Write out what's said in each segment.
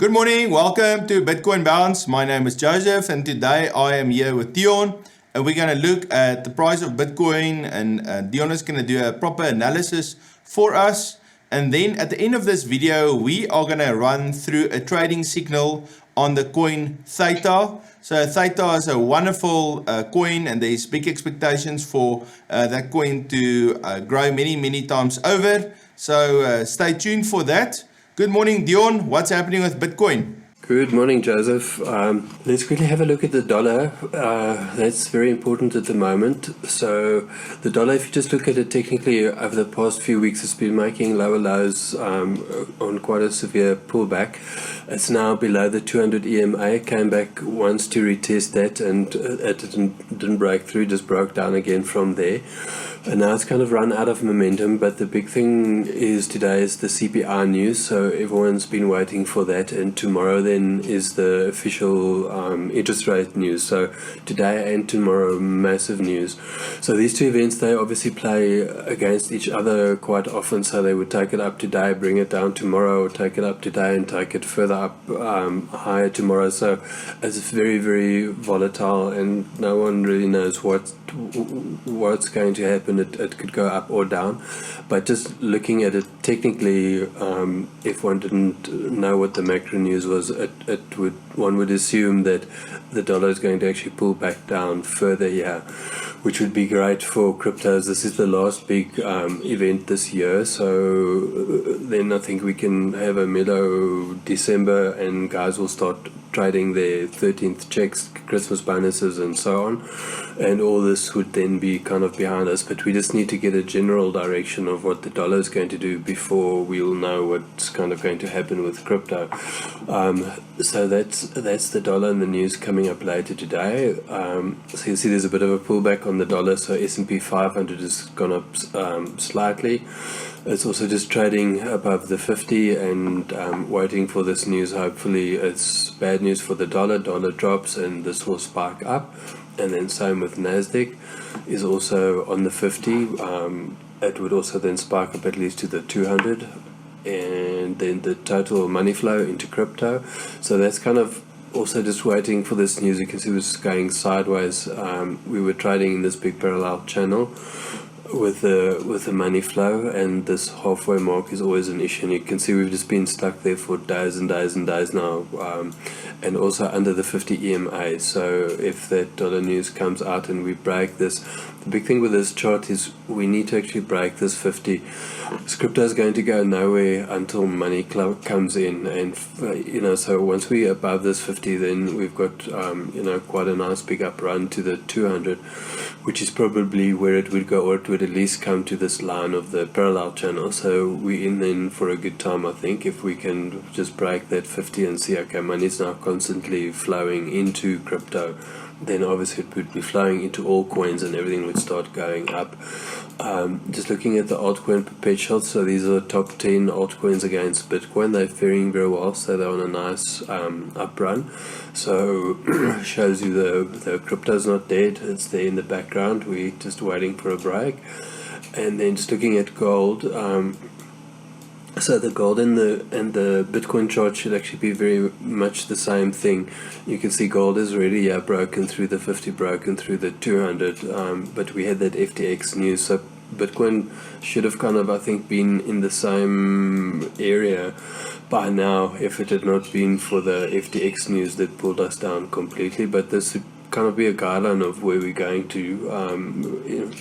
Good morning, welcome to Bitcoin Bounce. My name is Joseph and today I am here with Dion and we're going to look at the price of Bitcoin and Dion is going to do a proper analysis for us. And then at the end of this video, we are going to run through a trading signal on the coin Theta. So Theta is a wonderful coin and there's big expectations for that coin to grow many times over. So stay tuned for that. Good morning, Dion. What's happening with Bitcoin? Good morning, Joseph. Let's quickly have a look at the dollar. That's very important at the moment. So the dollar, if you just look at it technically over the past few weeks, it's been making lower lows on quite a severe pullback. It's now below the 200 EMA. It came back once to retest that and it didn't break through, just broke down again from there. And now it's kind of run out of momentum, but the big thing is today is the CPI news, so everyone's been waiting for that, and tomorrow then is the official interest rate news. So today and tomorrow, massive news. So these two events, they obviously play against each other quite often, so they would take it up today, bring it down tomorrow, or take it up today and take it further up higher tomorrow. So it's very volatile and no one really knows what's going to happen. It could go up or down, but just looking at it technically, if one didn't know what the macro news was, one would assume that the dollar is going to actually pull back down further here, which would be great for cryptos. This is the last big event this year, so then I think we can have a mellow December and guys will start trading their 13th checks, Christmas bonuses and so on, and all this would then be kind of behind us. But we just need to get a general direction of what the dollar is going to do before we'll know what's kind of going to happen with crypto. So that's the dollar and the news coming up later today. So you see there's a bit of a pullback on the dollar, so S&P 500 has gone up slightly. It's also just trading above the 50 and waiting for this news. Hopefully it's bad news for the dollar. Dollar drops and this will spike up. And then same with Nasdaq is also on the 50. It would also then spike up at least to the 200. And then the total money flow into crypto. So that's kind of also just waiting for this news. You can see it was going sideways. We were trading in this big parallel channel with the money flow, and this halfway mark is always an issue, and you can see we've just been stuck there for days and days now, and also under the 50 EMA. So if that dollar news comes out and we break this, the big thing with this chart is we need to actually break this 50. Crypto is going to go nowhere until money comes in, and so once we're above this 50, then we've got quite a nice big up run to the 200, which is probably where it would go, or it would at least come to this line of the parallel channel. So we're in then for a good time, I think, if we can just break that 50 and see, okay, money's now constantly flowing into crypto, then obviously it would be flowing into all coins and everything would start going up. Just looking at the altcoin perpetuals, so these are the top 10 altcoins against Bitcoin. They're faring very well, so they're on a nice up run. So shows you the crypto's not dead, it's there in the background, we're just waiting for a break. And then just looking at gold, so the gold and the Bitcoin chart should actually be very much the same thing. You can see gold is already broken through the 50, broken through the 200, but we had that FTX news, so Bitcoin should have kind of, I think, been in the same area by now if it had not been for the FTX news that pulled us down completely. But this would kind of be a guideline of where we're going to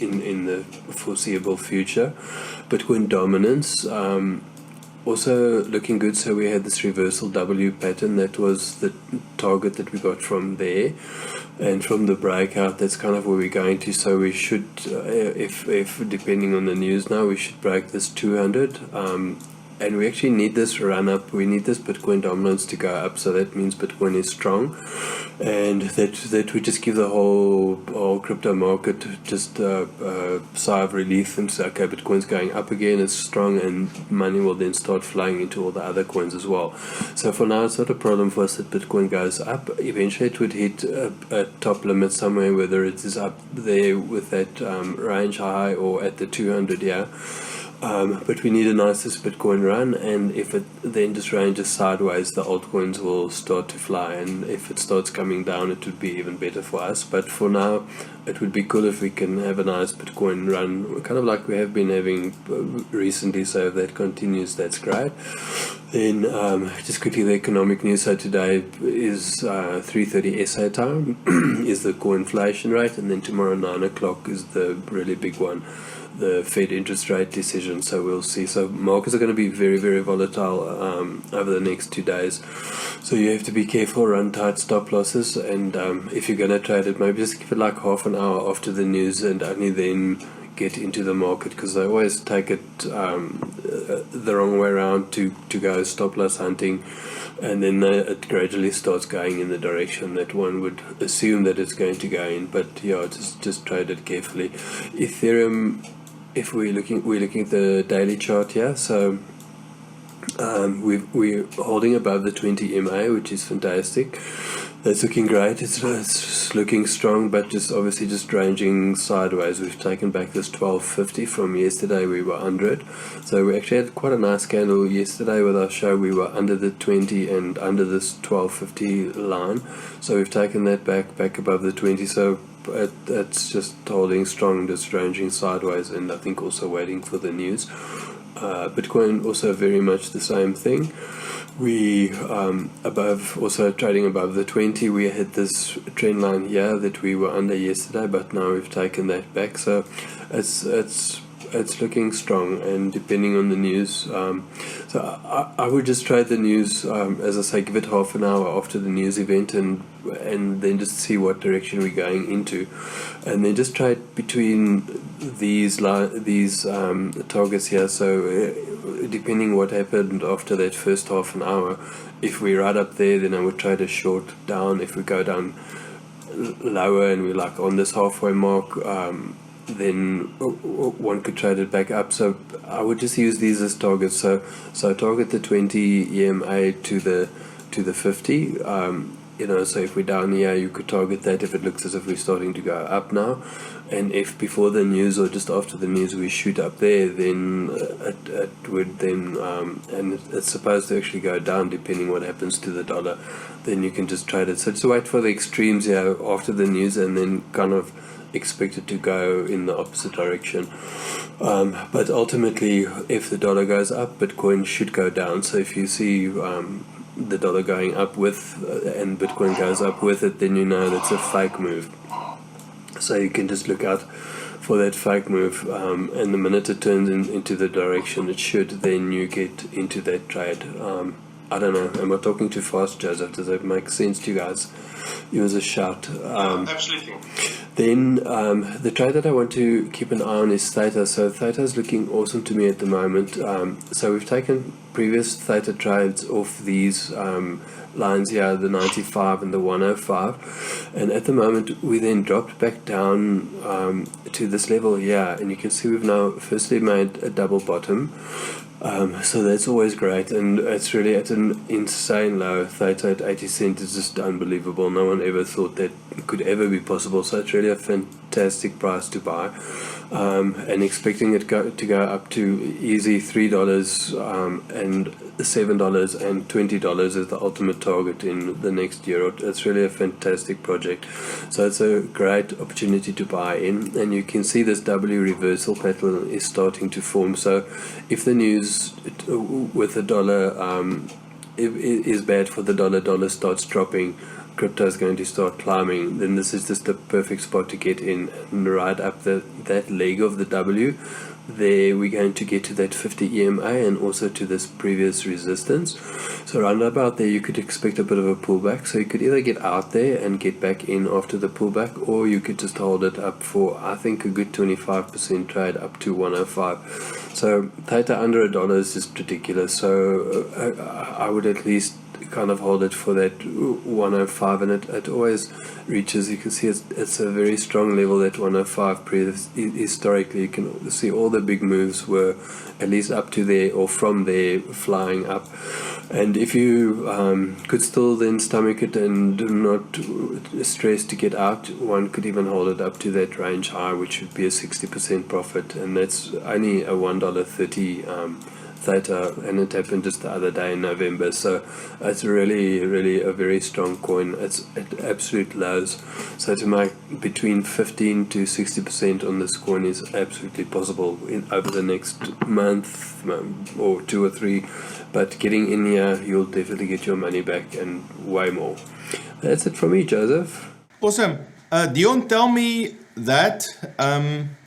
in the foreseeable future. Bitcoin dominance also looking good, so we had this reversal W pattern. That was the target that we got from there, and from the breakout, that's kind of where we're going to. So we should, if depending on the news now, we should break this 200, and we actually need this run up. We need this Bitcoin dominance to go up, so that means Bitcoin is strong, and that would just give the whole crypto market just a sigh of relief and say, okay, Bitcoin's going up again, it's strong, and money will then start flowing into all the other coins as well. So for now, it's not a problem for us that Bitcoin goes up. Eventually it would hit a top limit somewhere, whether it is up there with that range high or at the 200, But we need a nicest Bitcoin run, and if it then just ranges sideways, the altcoins will start to fly, and if it starts coming down, it would be even better for us. But for now, it would be cool if we can have a nice Bitcoin run, kind of like we have been having recently, so if that continues, that's great. Then just quickly, the economic news. So today is 3:30 SA time, is the core inflation rate, and then tomorrow 9 o'clock is the really big one, the Fed interest rate decision. So we'll see. So markets are going to be very, very volatile over the next 2 days. So you have to be careful, run tight stop losses, and if you're going to trade it, maybe just give it like half an hour after the news and only then get into the market, because I always take it the wrong way around to go stop loss hunting, and then it gradually starts going in the direction that one would assume that it's going to go in. But yeah, just trade it carefully. Ethereum, if we're looking at the daily chart here, so we're holding above the 20 MA, which is fantastic. That's looking great. It's looking strong, but just obviously just ranging sideways. We've taken back this 1250 from yesterday. We were under it, so we actually had quite a nice candle yesterday with our show. We were under the 20 and under this 1250 line, so we've taken that back above the 20. So it's just holding strong, just ranging sideways, and I think also waiting for the news. Bitcoin also very much the same thing. We also trading above the 20. We hit this trend line here that we were under yesterday, but now we've taken that back. So it's looking strong, and depending on the news, so I would just trade the news, as I say, give it half an hour after the news event, and then just see what direction we're going into, and then just trade between these targets here. So depending what happened after that first half an hour, if we're right up there, then I would trade a short down. If we go down lower and we're like on this halfway mark, then one could trade it back up. So I would just use these as targets. So target the 20 EMA to the 50. So if we're down here, you could target that if it looks as if we're starting to go up now. And if before the news or just after the news we shoot up there, then it would then, and it's supposed to actually go down depending what happens to the dollar, then you can just trade it. So just wait for the extremes here after the news, and then kind of expect it to go in the opposite direction. But ultimately, if the dollar goes up, Bitcoin should go down. So if you see the dollar going up with and Bitcoin goes up with it, then you know that's a fake move. So you can just look out for that fake move, and the minute it turns into the direction it should, then you get into that trade. I don't know, am I talking too fast, Joseph? Does that make sense to you guys? It was a shout. Absolutely. Then the trade that I want to keep an eye on is Theta. So Theta is looking awesome to me at the moment. So we've taken previous Theta trades off these lines here, the 95 and the 105, and at the moment we then dropped back down to this level here, and you can see we've now firstly made a double bottom. So that's always great, and it's really at an insane low. Theta at 80 cents is just unbelievable. No one ever thought that could ever be possible, so it's really a fantastic price to buy, and expecting it to go up to easy $3 and $7 and $20 is the ultimate target in the next year. It's really a fantastic project, so it's a great opportunity to buy in, and you can see this W reversal pattern is starting to form. So if the news with the dollar is bad for the dollar starts dropping, crypto is going to start climbing, then this is just the perfect spot to get in and ride up that leg of the W. There we're going to get to that 50 EMA and also to this previous resistance. So around about there you could expect a bit of a pullback, so you could either get out there and get back in after the pullback, or you could just hold it up for, I think, a good 25% trade up to 105. So Theta under $1 is just ridiculous, so I would at least kind of hold it for that 105, and it always reaches. You can see it's a very strong level, that 105 historically. You can see all the big moves were at least up to there or from there flying up. And if you could still then stomach it and not stress to get out, one could even hold it up to that range high, which would be a 60% profit, and that's only a $1.30 theta, and it happened just the other day in November. So it's really a very strong coin. It's at absolute lows. So to make between 15 to 60% on this coin is absolutely possible over the next month or 2 or 3. But getting in here, you'll definitely get your money back and way more. That's it from me, Joseph. Awesome. Dion, tell me that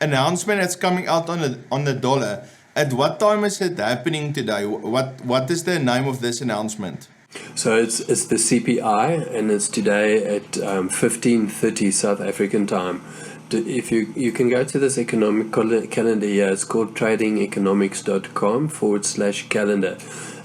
announcement that's coming out on the dollar. At what time is it happening today? What is the name of this announcement? So it's the CPI, and it's today at 15:30 South African time. If you can go to this economic calendar here, it's called tradingeconomics.com/calendar.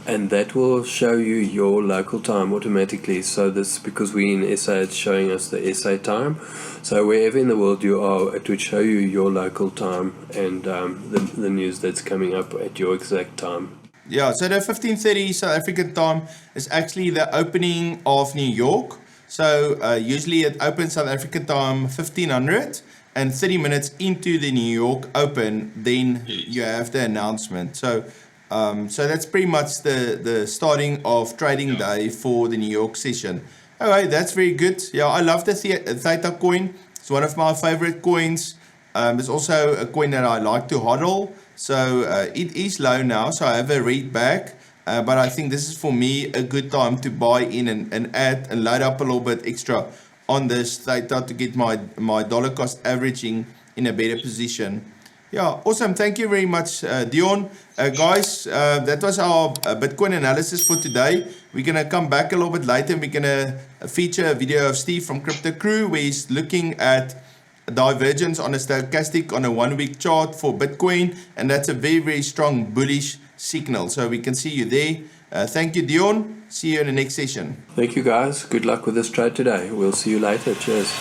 And that will show you your local time automatically. So this, because we're in SA, it's showing us the SA time. So wherever in the world you are, it would show you your local time and the news that's coming up at your exact time. Yeah, so the 15:30 South African time is actually the opening of New York. So usually it opens South African time 1500, and 30 minutes into the New York open, then you have the announcement. So that's pretty much the starting of trading day for the New York session. Okay, that's very good. Yeah, I love the Theta coin. It's one of my favorite coins. It's also a coin that I like to hodl. So it is low now, so I have a read back. But I think this is for me a good time to buy in and add and load up a little bit extra on this Theta to get my dollar cost averaging in a better position. Yeah, awesome. Thank you very much, Dion. Guys, that was our Bitcoin analysis for today. We're going to come back a little bit later, and we're going to feature a video of Steve from Crypto Crew, where he's looking at divergence on a stochastic on a 1-week chart for Bitcoin, and that's a very strong bullish signal. So we can see you there. Thank you, Dion. See you in the next session. Thank you, guys. Good luck with this trade today. We'll see you later. Cheers.